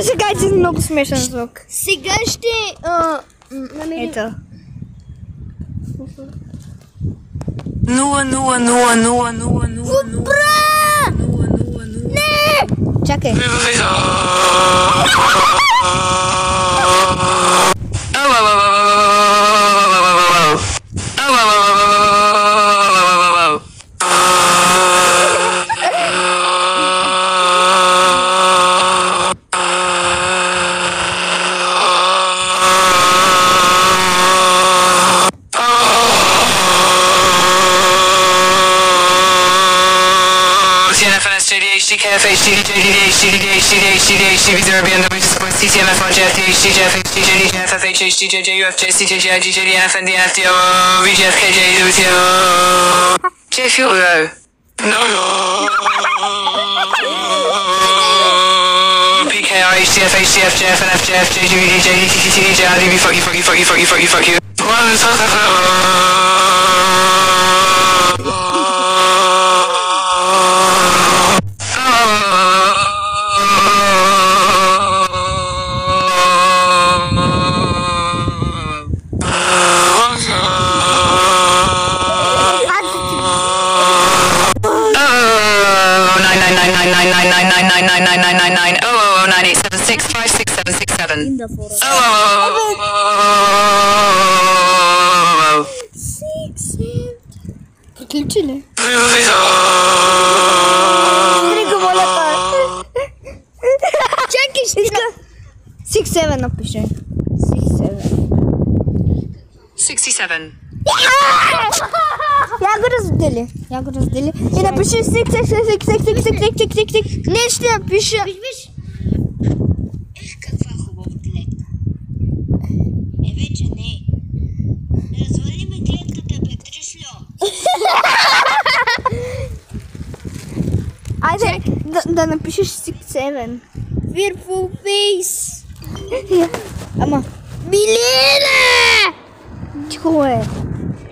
Сега е много смешен звук. Сега ще намерим... Ето. 00000000000. Не! Чакай. In the forest. Приключи ли? Стрига волята. Чакай, ще... 6-7 напиши. 6-7. 67. Я го раздели. И напиши 6. Не, ще напиша. Виж. Каква хубава клетка. Вече не. Развали ме клетката, бе, тришло. Айде, да напишеш 6-7. Fearful face. Ама, Милена! тихо е.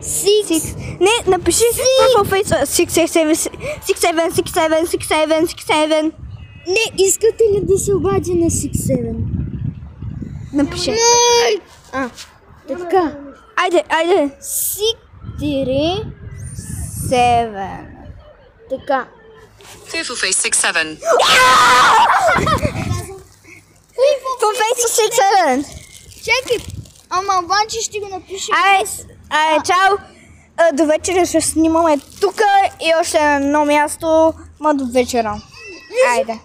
6. Не, напиши Purple Face 6-7. Не, искате ли да се обади на 6-7? Напиши. Така. Айде. 4. 7. Така. Fearful face 67. Purple Face 6-7. Чакай. Ама обаче ще го напиша. Айде, чао. До вечера ще снимаме тук и още едно място. Ма до вечера. Айде.